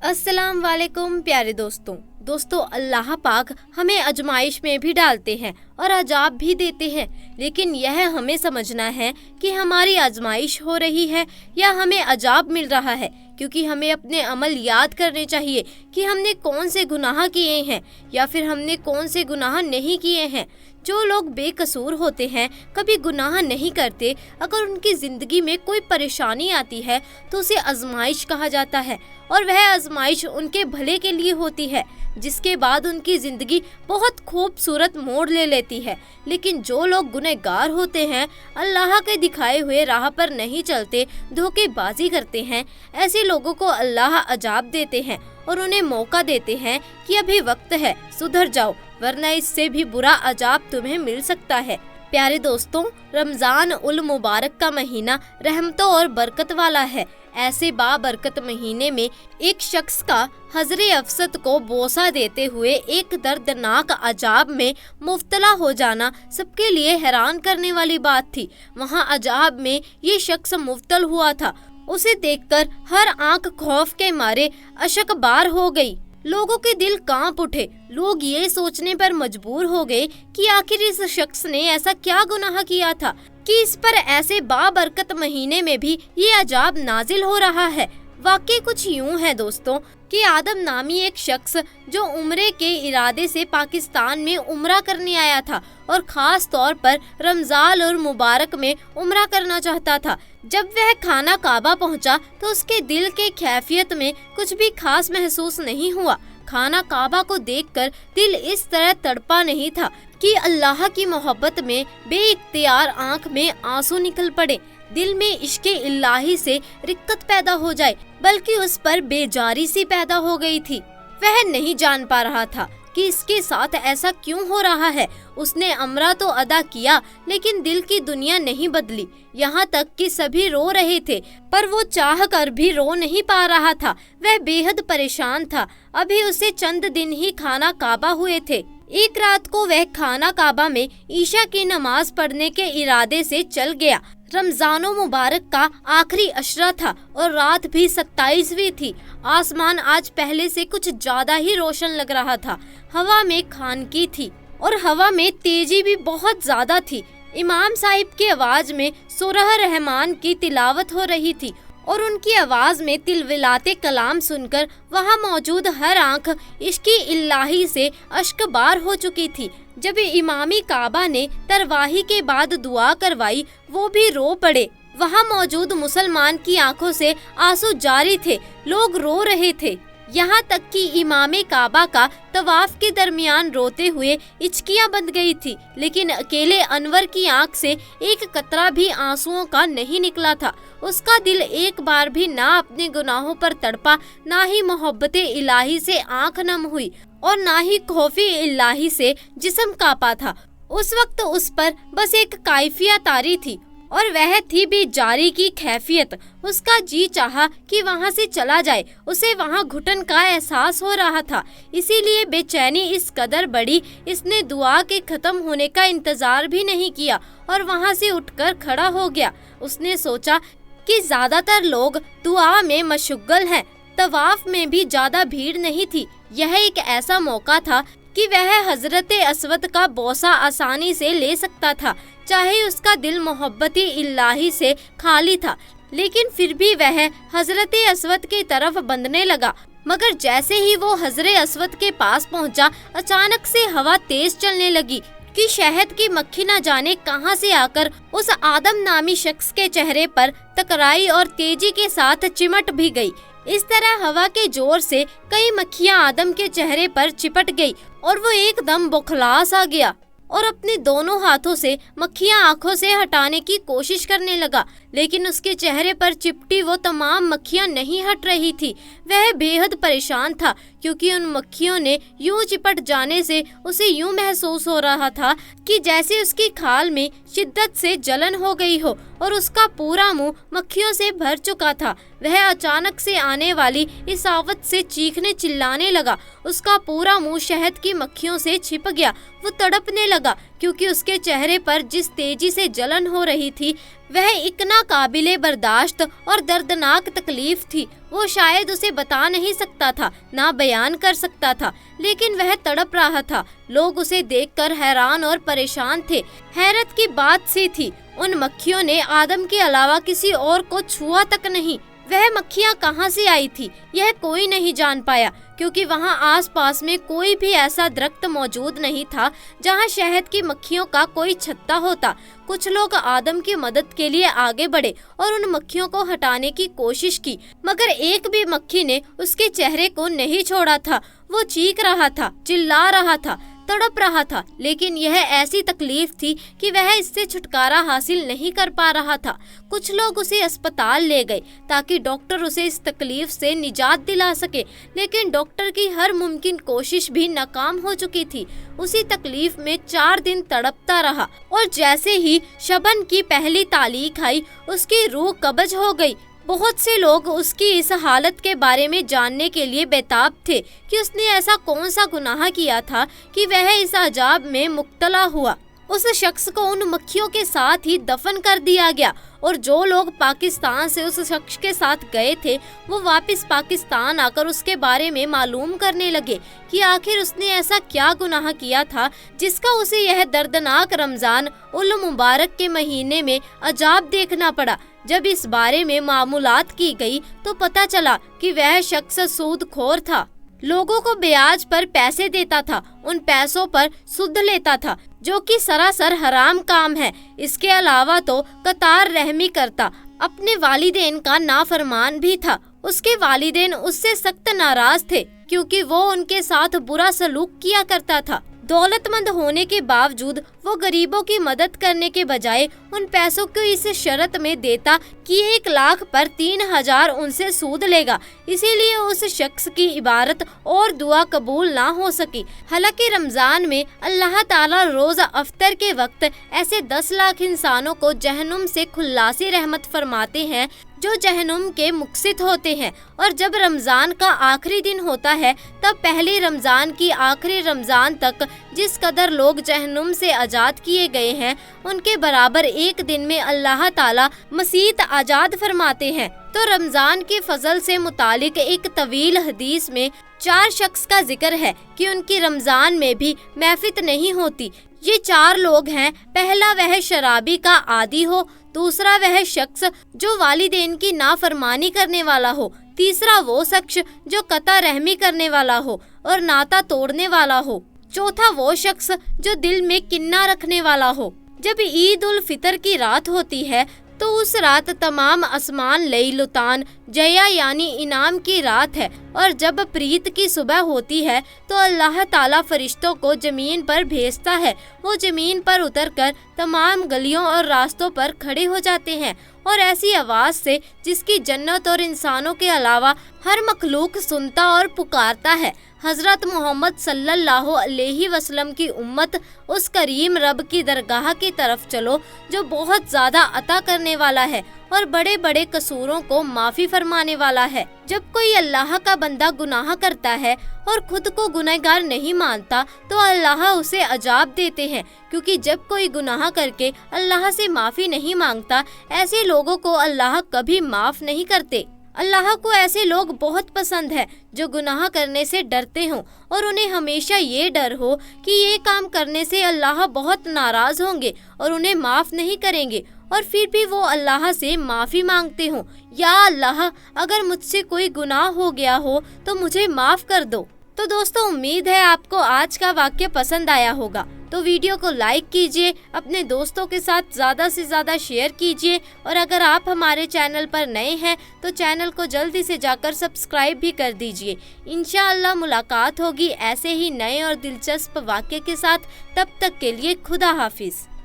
अस्सलाम वालेकुम प्यारे दोस्तों अल्लाह पाक हमें आजमाइश में भी डालते हैं और अजाब भी देते हैं, लेकिन यह हमें समझना है कि हमारी आजमाइश हो रही है या हमें अजाब मिल रहा है, क्योंकि हमें अपने अमल याद करने चाहिए कि हमने कौन से गुनाह किए हैं या फिर हमने कौन से गुनाह नहीं किए हैं। जो लोग बेकसूर होते हैं, कभी गुनाह नहीं करते, अगर उनकी ज़िंदगी में कोई परेशानी आती है तो उसे आजमाइश कहा जाता है और वह आजमाइश उनके भले के लिए होती है, जिसके बाद उनकी ज़िंदगी बहुत खूबसूरत मोड़ ले लेती है। लेकिन जो लोग गुनहगार होते हैं, अल्लाह के दिखाए हुए राह पर नहीं चलते, धोखेबाजी करते हैं, ऐसे लोगों को अल्लाह अजाब देते हैं और उन्हें मौका देते हैं कि अभी वक्त है, सुधर जाओ, वरना इससे भी बुरा अजाब तुम्हें मिल सकता है। प्यारे दोस्तों, रमज़ान उल मुबारक का महीना रहमतों और बरकत वाला है। ऐसे बाबरकत महीने में एक शख्स का हज़रे अफसद को बोसा देते हुए एक दर्दनाक अजाब में मुब्तला हो जाना सबके लिए हैरान करने वाली बात थी। वहाँ अजाब में ये शख्स मुब्तल हुआ था। उसे देखकर हर आंख खौफ के मारे अशकबार हो गई। लोगों के दिल कांप उठे। लोग ये सोचने पर मजबूर हो गए कि आखिर इस शख्स ने ऐसा क्या गुनाह किया था कि इस पर ऐसे बाबरकत महीने में भी ये अजाब नाजिल हो रहा है। वाकई कुछ यूं है दोस्तों कि आदम नामी एक शख्स जो उम्रे के इरादे से पाकिस्तान में उम्रा करने आया था और ख़ास तौर पर रमज़ान और मुबारक में उम्रा करना चाहता था। जब वह खाना काबा पहुंचा तो उसके दिल के कैफियत में कुछ भी खास महसूस नहीं हुआ। खाना काबा को देखकर दिल इस तरह तड़पा नहीं था कि अल्लाह की मोहब्बत में बेइख्तियार आंख में आंसू निकल पड़े, दिल में इश्क़े इलाही से रिक्कत पैदा हो जाए, बल्कि उस पर बेजारी सी पैदा हो गई थी। वह नहीं जान पा रहा था कि इसके साथ ऐसा क्यों हो रहा है। उसने उम्रा तो अदा किया, लेकिन दिल की दुनिया नहीं बदली। यहाँ तक कि सभी रो रहे थे, पर वो चाह कर भी रो नहीं पा रहा था। वह बेहद परेशान था। अभी उसे चंद दिन ही खाना काबा हुए थे। एक रात को वह खाना काबा में ईशा की नमाज पढ़ने के इरादे से चल गया। रमज़ानो मुबारक का आखिरी अशरा था और रात भी 27वीं थी। आसमान आज पहले से कुछ ज्यादा ही रोशन लग रहा था। हवा में खानगी थी और हवा में तेजी भी बहुत ज्यादा थी। इमाम साहिब की आवाज में सूरह रहमान की तिलावत हो रही थी और उनकी आवाज में तिलविलाते कलाम सुनकर वहाँ मौजूद हर आंख इश्क़ी इलाही से अश्कबार हो चुकी थी। जब इमामी काबा ने तरवाही के बाद दुआ करवाई, वो भी रो पड़े। वहाँ मौजूद मुसलमान की आंखों से आंसू जारी थे। लोग रो रहे थे, यहाँ तक कि इमामे काबा का तवाफ के दरमियान रोते हुए इचकियां बंद गई थी, लेकिन अकेले अनवर की आंख से एक कतरा भी आंसुओं का नहीं निकला था। उसका दिल एक बार भी ना अपने गुनाहों पर तड़पा, ना ही मोहब्बत इलाही से आंख नम हुई और ना ही खौफे इलाही से जिस्म कांपा था। उस वक्त उस पर बस एक कैफियत तारी थी और वह थी बेजारी की कैफियत। उसका जी चाहा कि वहाँ से चला जाए। उसे वहाँ घुटन का एहसास हो रहा था, इसीलिए बेचैनी इस कदर बढ़ी, इसने दुआ के खत्म होने का इंतजार भी नहीं किया और वहाँ से उठकर खड़ा हो गया। उसने सोचा कि ज्यादातर लोग दुआ में मशगुल हैं, तवाफ में भी ज्यादा भीड़ नहीं थी। यह एक ऐसा मौका था कि वह हजरत असवद का बोसा आसानी से ले सकता था, चाहे उसका दिल मोहब्बती इलाही से खाली था, लेकिन फिर भी वह हजरत असवद की तरफ बंधने लगा। मगर जैसे ही वो हजरत असवद के पास पहुंचा, अचानक से हवा तेज चलने लगी कि शहद की मक्खी न जाने कहां से आकर उस आदम नामी शख्स के चेहरे पर टकराई और तेजी के साथ चिमट भी गई। इस तरह हवा के जोर से कई मक्खियां आदम के चेहरे पर चिपट गई और वो एकदम बौखलास आ गया और अपने दोनों हाथों से मक्खियां आंखों से हटाने की कोशिश करने लगा, लेकिन उसके चेहरे पर चिपटी वो तमाम मक्खियां नहीं हट रही थी। वह बेहद परेशान था, क्योंकि उन मक्खियों ने यूं चिपट जाने से उसे यूं महसूस हो रहा था कि जैसे उसकी खाल में शिद्दत से जलन हो गई हो और उसका पूरा मुंह मक्खियों से भर चुका था। वह अचानक से आने वाली इस आफत से चीखने चिल्लाने लगा। उसका पूरा मुंह शहद की मक्खियों से छिप गया। वो तड़पने लगा क्योंकि उसके चेहरे पर जिस तेजी से जलन हो रही थी वह इतना काबिले बर्दाश्त और दर्दनाक तकलीफ थी। वो शायद उसे बता नहीं सकता था, ना बयान कर सकता था, लेकिन वह तड़प रहा था। लोग उसे देखकर हैरान और परेशान थे। हैरत की बात सी थी, उन मक्खियों ने आदम के अलावा किसी और को छुआ तक नहीं। वह मक्खियाँ कहाँ से आई थी यह कोई नहीं जान पाया, क्योंकि वहाँ आसपास में कोई भी ऐसा दरख्त मौजूद नहीं था जहाँ शहद की मक्खियों का कोई छत्ता होता। कुछ लोग आदम की मदद के लिए आगे बढ़े और उन मक्खियों को हटाने की कोशिश की, मगर एक भी मक्खी ने उसके चेहरे को नहीं छोड़ा था। वो चीख रहा था, चिल्ला रहा था, तड़प रहा था, लेकिन यह ऐसी तकलीफ थी कि वह इससे छुटकारा हासिल नहीं कर पा रहा था। कुछ लोग उसे अस्पताल ले गए ताकि डॉक्टर उसे इस तकलीफ से निजात दिला सके, लेकिन डॉक्टर की हर मुमकिन कोशिश भी नाकाम हो चुकी थी। उसी तकलीफ में 4 दिन तड़पता रहा और जैसे ही शबन की पहली तालीक आई उसकी रूह कब्ज हो गई। बहुत से लोग उसकी इस हालत के बारे में जानने के लिए बेताब थे कि उसने ऐसा कौन सा गुनाह किया था कि वह इस अजाब में मुब्तला हुआ। उस शख्स को उन मक्खियों के साथ ही दफन कर दिया गया और जो लोग पाकिस्तान से उस शख्स के साथ गए थे वो वापस पाकिस्तान आकर उसके बारे में मालूम करने लगे कि आखिर उसने ऐसा क्या गुनाह किया था जिसका उसे यह दर्दनाक रमजान उल मुबारक के महीने में अजाब देखना पड़ा। जब इस बारे में मामूलात की गई तो पता चला कि वह शख्स सूदखोर था, लोगों को ब्याज पर पैसे देता था, उन पैसों पर सुद लेता था, जो कि सरासर हराम काम है। इसके अलावा तो कतार रहमी करता, अपने वालिदैन का नाफरमान भी था। उसके वालिदैन उससे सख्त नाराज थे क्योंकि वो उनके साथ बुरा सलूक किया करता था। दौलतमंद होने के बावजूद वो गरीबों की मदद करने के बजाय उन पैसों को इस शर्त में देता कि 1 लाख पर 3000 उनसे सूद लेगा। इसीलिए उस शख्स की इबारत और दुआ कबूल ना हो सकी। हालांकि रमजान में अल्लाह ताला रोज़ा अफ्तर के वक्त ऐसे 10 लाख इंसानों को जहन्नुम से खुल्लासी रहमत फरमाते हैं जो जहन्नुम के मुक़सिद होते हैं। और जब रमज़ान का आखिरी दिन होता है तब पहले रमज़ान की आखिरी रमज़ान तक जिस कदर लोग जहन्नुम से आज़ाद किए गए हैं उनके बराबर एक दिन में अल्लाह ताला मसीत आज़ाद फरमाते हैं। तो रमज़ान के फजल से मुतालिक एक तवील हदीस में 4 शख्स का जिक्र है कि उनकी रमज़ान में भी महफिल नहीं होती। ये 4 लोग हैं। पहला वह शराबी का आदी हो, दूसरा वह शख्स जो वालिदैन की नाफरमानी करने वाला हो, तीसरा वो शख्स जो कता रहमी करने वाला हो और नाता तोड़ने वाला हो, चौथा वो शख्स जो दिल में किन्ना रखने वाला हो। जब ईद उल फितर की रात होती है तो उस रात तमाम आसमान लैलुतान जया यानी इनाम की रात है, और जब प्रीत की सुबह होती है तो अल्लाह ताला फरिश्तों को जमीन पर भेजता है। वो जमीन पर उतरकर तमाम गलियों और रास्तों पर खड़े हो जाते हैं और ऐसी आवाज़ से जिसकी जन्नत और इंसानों के अलावा हर मखलूक सुनता और पुकारता है, हज़रत मोहम्मद सल्लल्लाहु अलैहि वसल्लम की उम्मत, उस करीम रब की दरगाह की तरफ चलो जो बहुत ज़्यादा अता करने वाला है और बड़े बड़े कसूरों को माफ़ी फरमाने वाला है। जब कोई अल्लाह का बंदा गुनाह करता है और खुद को गुनहगार नहीं मानता तो अल्लाह उसे अजाब देते हैं, क्योंकि जब कोई गुनाह करके अल्लाह से माफ़ी नहीं मांगता ऐसे लोगों को अल्लाह कभी माफ़ नहीं करते। अल्लाह को ऐसे लोग बहुत पसंद है जो गुनाह करने से डरते हों और उन्हें हमेशा ये डर हो कि ये काम करने से अल्लाह बहुत नाराज़ होंगे और उन्हें माफ़ नहीं करेंगे, और फिर भी वो अल्लाह से माफ़ी मांगते हों, या अल्लाह अगर मुझसे कोई गुनाह हो गया हो तो मुझे माफ़ कर दो। तो दोस्तों, उम्मीद है आपको आज का वाक्य पसंद आया होगा। तो वीडियो को लाइक कीजिए, अपने दोस्तों के साथ ज़्यादा से ज़्यादा शेयर कीजिए, और अगर आप हमारे चैनल पर नए हैं तो चैनल को जल्दी से जाकर सब्सक्राइब भी कर दीजिए। इंशाअल्लाह मुलाकात होगी ऐसे ही नए और दिलचस्प वाक्य के साथ। तब तक के लिए खुदा हाफिज़।